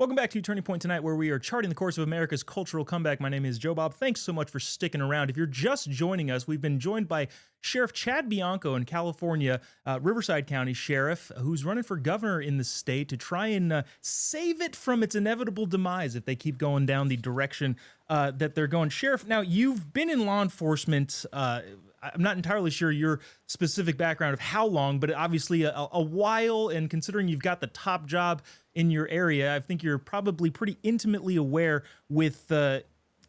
Welcome back to Turning Point Tonight, where we are charting the course of America's cultural comeback. My name is Jobob. Thanks so much for sticking around. If you're just joining us, we've been joined by Sheriff Chad Bianco in California, Riverside County Sheriff, who's running for governor in the state to try and save it from its inevitable demise if they keep going down the direction that they're going. Sheriff, now you've been in law enforcement. I'm not entirely sure your specific background of how long, but obviously a while. And considering you've got the top job in your area, I think you're probably pretty intimately aware with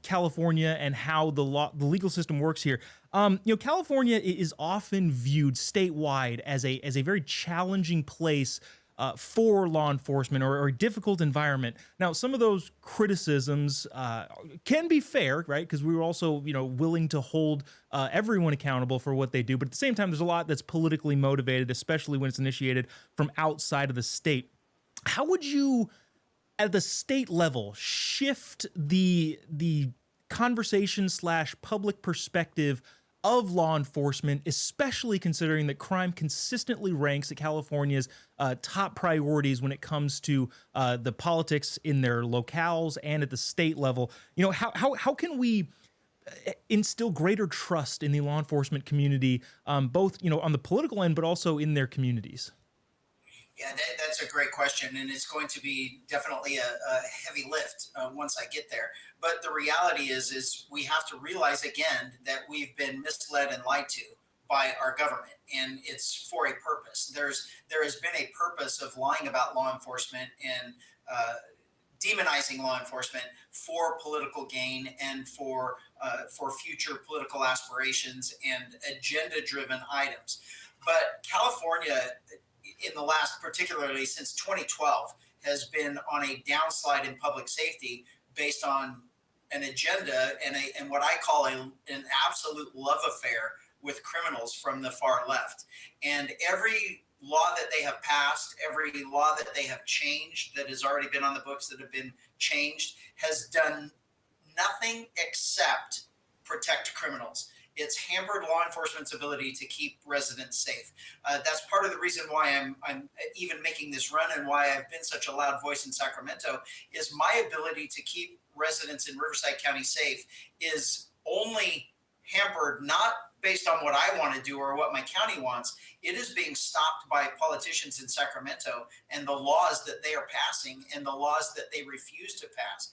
California and how the legal system works here. California is often viewed statewide as a very challenging place for law enforcement, or a difficult environment. Now, some of those criticisms can be fair, right? Because we were also, willing to hold everyone accountable for what they do. But at the same time, there's a lot that's politically motivated, especially when it's initiated from outside of the state. How would you, at the state level, shift the conversation / public perspective of law enforcement, especially considering that crime consistently ranks at California's top priorities when it comes to the politics in their locales and at the state level? How can we instill greater trust in the law enforcement community, both on the political end, but also in their communities? Yeah, that's a great question, and it's going to be definitely a heavy lift once I get there. But the reality is we have to realize again that we've been misled and lied to by our government, and it's for a purpose. There has been a purpose of lying about law enforcement and demonizing law enforcement for political gain and for future political aspirations and agenda-driven items. But California, in the last, particularly since 2012, has been on a downslide in public safety based on an agenda and what I call an absolute love affair with criminals from the far left. And every law that they have passed, every law that they have changed, that has already been on the books, that have been changed, has done nothing except protect criminals. It's hampered law enforcement's ability to keep residents safe. That's part of the reason why I'm even making this run, and why I've been such a loud voice in Sacramento, is my ability to keep residents in Riverside County safe is only hampered not based on what I want to do or what my county wants. It is being stopped by politicians in Sacramento and the laws that they are passing and the laws that they refuse to pass.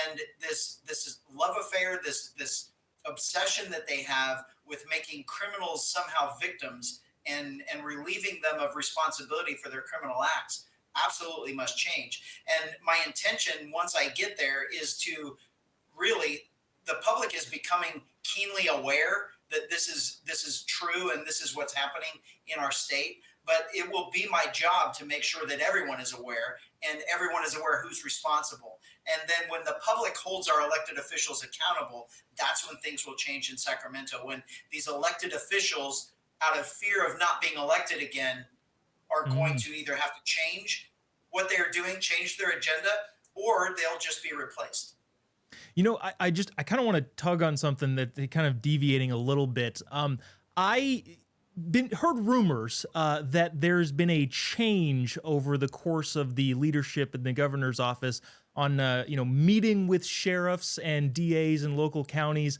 And this is love affair, this obsession that they have with making criminals somehow victims and relieving them of responsibility for their criminal acts absolutely must change. And my intention once I get there is to really, the public is becoming keenly aware that this is true and this is what's happening in our state. But it will be my job to make sure that everyone is aware and everyone is aware who's responsible. And then when the public holds our elected officials accountable, that's when things will change in Sacramento. When these elected officials, out of fear of not being elected again, are going to either have to change what they're doing, change their agenda, or they'll just be replaced. I kind of want to tug on something that kind of deviating a little bit. I heard rumors that there's been a change over the course of the leadership in the governor's office on meeting with sheriffs and DAs in local counties.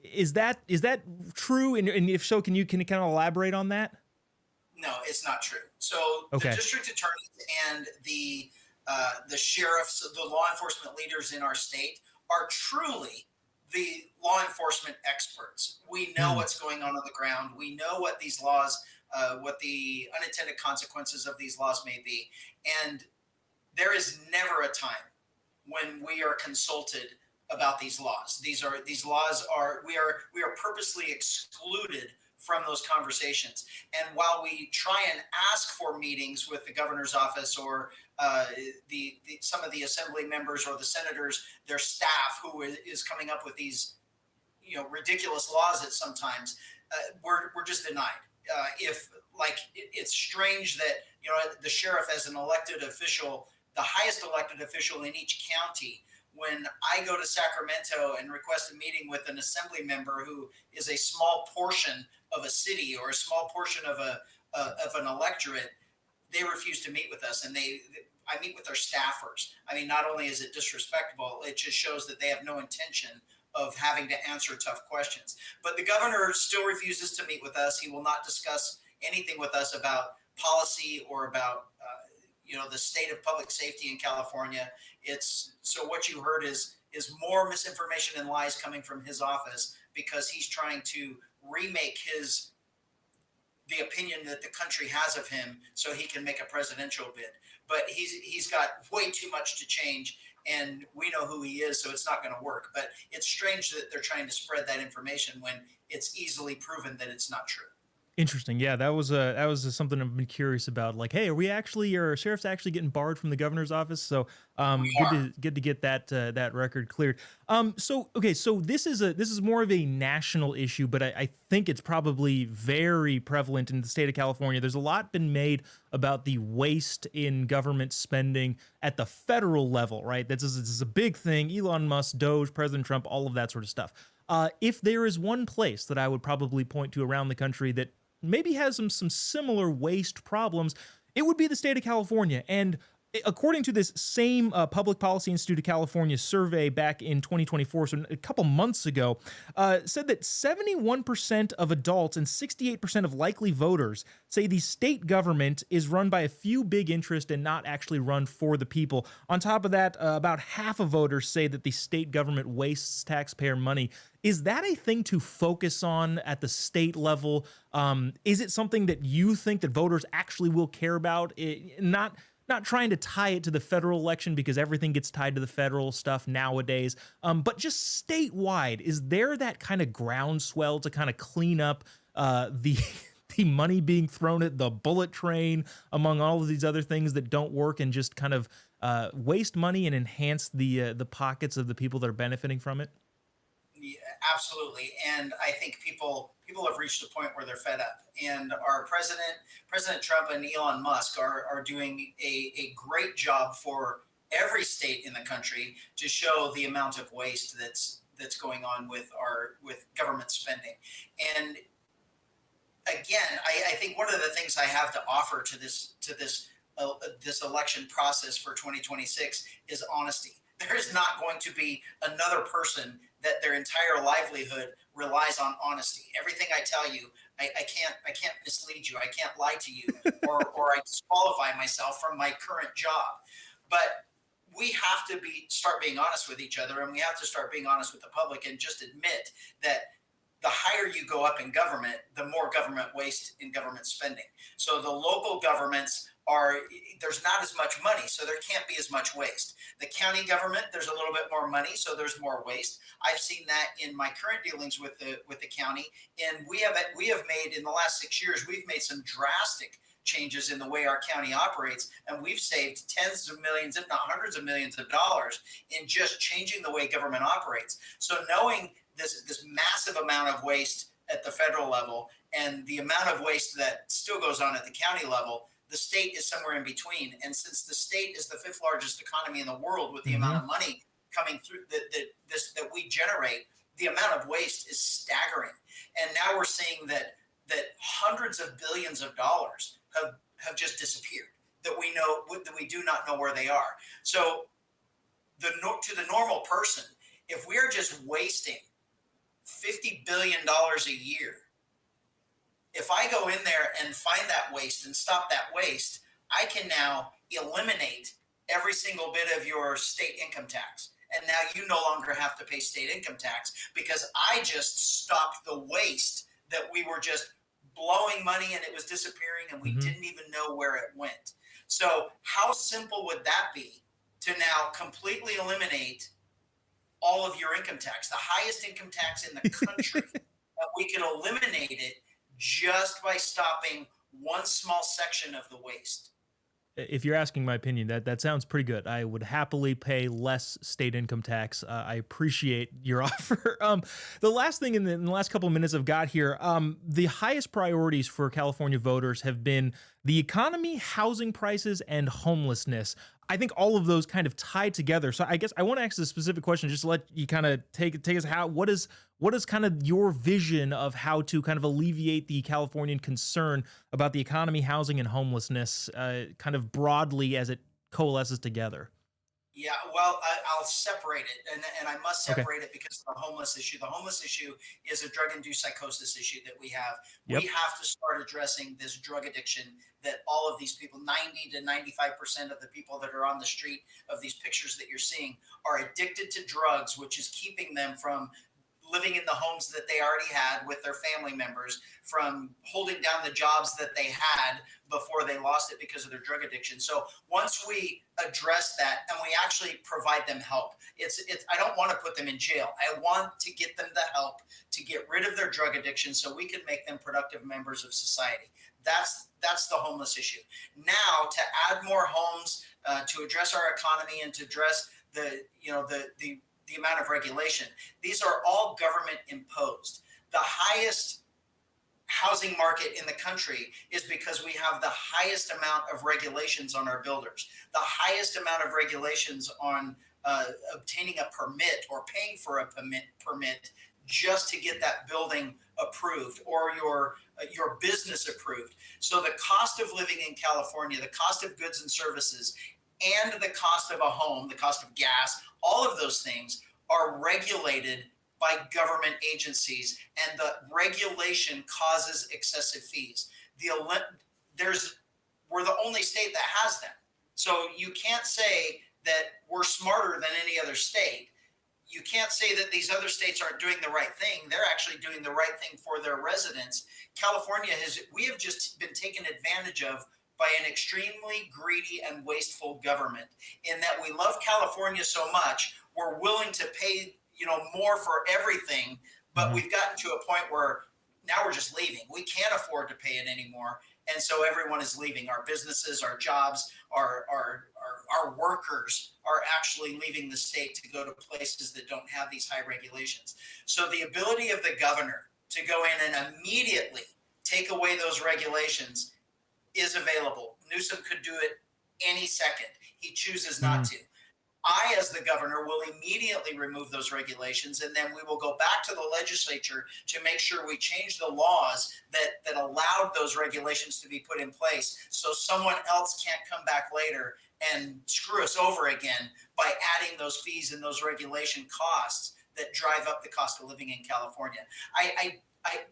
Is that true? And if so, can you kind of elaborate on that? No, it's not true. So Okay. the district attorneys and the sheriffs, the law enforcement leaders in our state, are truly the law enforcement experts. We know what's going on the ground. We know what these laws, what the unintended consequences of these laws may be. And there is never a time when we are consulted about these laws. We are purposely excluded from those conversations. And while we try and ask for meetings with the governor's office or some of the assembly members or the senators, their staff who is coming up with these ridiculous laws at sometimes, we're just denied. It's strange that the sheriff, as an elected official, the highest elected official in each county, when I go to Sacramento and request a meeting with an assembly member who is a small portion of a city or a small portion of an electorate, they refuse to meet with us. And I meet with their staffers. I mean, not only is it disrespectful, it just shows that they have no intention of having to answer tough questions. But the governor still refuses to meet with us. He will not discuss anything with us about policy or about the state of public safety in California. It's so what you heard is more misinformation and lies coming from his office because he's trying to remake his the opinion that the country has of him so he can make a presidential bid. But he's got way too much to change, and we know who he is, so it's not going to work. But it's strange that they're trying to spread that information when it's easily proven that it's not true. Interesting. Yeah, that was something I've been curious about. Like, hey, are we actually, or sheriff's actually getting barred from the governor's office? So, We good to get that record cleared. So okay, so this is more of a national issue, but I think it's probably very prevalent in the state of California. There's a lot been made about the waste in government spending at the federal level, right? This is a big thing. Elon Musk, Doge, President Trump, all of that sort of stuff. If there is one place that I would probably point to around the country that maybe has some similar waste problems, it would be the state of California. And according to this same Public Policy Institute of California survey back in 2024, so a couple months ago, said that 71% of adults and 68% of likely voters say the state government is run by a few big interests and not actually run for the people. On top of that, about half of voters say that the state government wastes taxpayer money. Is that a thing to focus on at the state level? Is it something that you think that voters actually will care about? Not trying to tie it to the federal election because everything gets tied to the federal stuff nowadays, but just statewide, is there that kind of groundswell to kind of clean up the the money being thrown at the bullet train among all of these other things that don't work and just kind of waste money and enhance the pockets of the people that are benefiting from it? Yeah, absolutely. And I think people have reached a point where they're fed up. And our President Trump and Elon Musk are doing a great job for every state in the country to show the amount of waste that's going on with government spending. And again, I think one of the things I have to offer to this election process for 2026 is honesty. There is not going to be another person that their entire livelihood relies on honesty. Everything I tell you, I can't mislead you. I can't lie to you, or I disqualify myself from my current job. But we have to start being honest with each other, and we have to start being honest with the public, and just admit that the higher you go up in government, the more government waste in government spending. So the local governments there's not as much money, so there can't be as much waste. The county government, there's a little bit more money, so there's more waste. I've seen that in my current dealings with the county, and we have made in the last 6 years, we've made some drastic changes in the way our county operates, and we've saved tens of millions, if not hundreds of millions of dollars in just changing the way government operates. So knowing this massive amount of waste at the federal level and the amount of waste that still goes on at the county level, the state is somewhere in between. And since the state is the fifth largest economy in the world with the amount Hmm. of money coming through that we generate, the amount of waste is staggering. And now we're seeing that hundreds of billions of dollars have just disappeared, that we do not know where they are. So to the normal person, if we're just wasting $50 billion a year, if I go in there and find that waste and stop that waste, I can now eliminate every single bit of your state income tax. And now you no longer have to pay state income tax because I just stopped the waste that we were just blowing money and it was disappearing and we Hmm. didn't even know where it went. So, how simple would that be to now completely eliminate all of your income tax, the highest income tax in the country? We could eliminate it just by stopping one small section of the waste. If you're asking my opinion, that sounds pretty good. I would happily pay less state income tax. I appreciate your offer. The last thing in the last couple of minutes I've got here, the highest priorities for California voters have been the economy, housing prices, and homelessness. I think all of those kind of tie together. So I guess I want to ask a specific question, just to let you kind of take us what is kind of your vision of how to kind of alleviate the Californian concern about the economy, housing, and homelessness, kind of broadly as it coalesces together. Yeah, well, I'll separate it, and I must Okay. separate it because of the homeless issue. The homeless issue is a drug-induced psychosis issue that we have. We Yep. have to start addressing this drug addiction that all of these people, 90 to 95% of the people that are on the street of these pictures that you're seeing, are addicted to drugs, which is keeping them from living in the homes that they already had with their family members, from holding down the jobs that they had before they lost it because of their drug addiction. So once we address that and we actually provide them help, it's I don't want to put them in jail. I want to get them the help to get rid of their drug addiction so we can make them productive members of society. That's the homeless issue. Now to add more homes, to address our economy and to address the amount of regulation. These are all government imposed. The highest housing market in the country is because we have the highest amount of regulations on our builders, the highest amount of regulations on obtaining a permit or paying for a permit just to get that building approved or your business approved. So the cost of living in California, the cost of goods and services, and the cost of a home, the cost of gas, all of those things are regulated by government agencies, and the regulation causes excessive fees. There's We're the only state that has them, so you can't say that we're smarter than any other state. You can't say that these other states aren't doing the right thing. They're actually doing the right thing for their residents. We have just been taken advantage of by an extremely greedy and wasteful government, in that we love California so much, we're willing to pay, more for everything, but Mhm. we've gotten to a point where now we're just leaving. We can't afford to pay it anymore. And so everyone is leaving. Our businesses, our jobs, our workers are actually leaving the state to go to places that don't have these high regulations. So the ability of the governor to go in and immediately take away those regulations is available. Newsom could do it any second. He chooses not Mhm. to. I, as the governor, will immediately remove those regulations, and then we will go back to the legislature to make sure we change the laws that allowed those regulations to be put in place, so someone else can't come back later and screw us over again by adding those fees and those regulation costs that drive up the cost of living in California.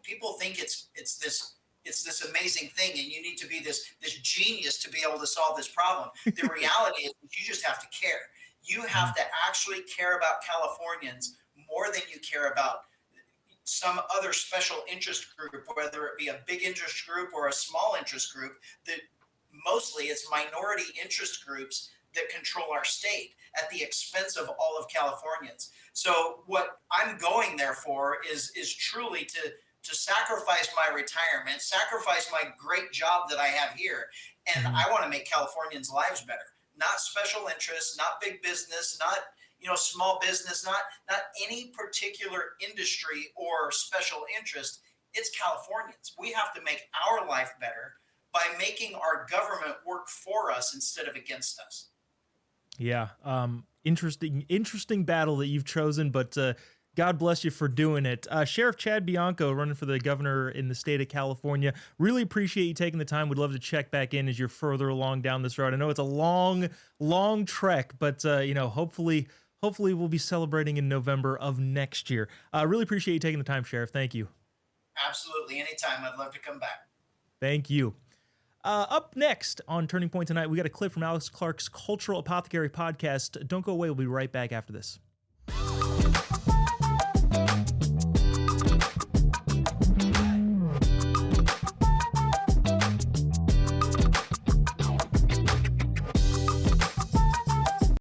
People think it's this amazing thing, and you need to be this genius to be able to solve this problem. The reality is you just have to care. You have Mhm. to actually care about Californians more than you care about some other special interest group, whether it be a big interest group or a small interest group. That mostly it's minority interest groups that control our state at the expense of all of Californians. So what I'm going there for is truly to sacrifice my retirement, sacrifice my great job that I have here, and Mhm. I want to make Californians' lives better. Not special interests, not big business, not small business, not any particular industry or special interest. It's Californians. We have to make our life better by making our government work for us instead of against us. Yeah. Interesting battle that you've chosen, but God bless you for doing it. Sheriff Chad Bianco, running for the governor in the state of California. Really appreciate you taking the time. Would love to check back in as you're further along down this road. I know it's a long trek, but hopefully we'll be celebrating in November of next year. Really appreciate you taking the time, Sheriff. Thank you. Absolutely. Anytime. I'd love to come back. Thank you. Up next on Turning Point tonight, we got a clip from Alex Clark's Cultural Apothecary podcast. Don't go away. We'll be right back after this.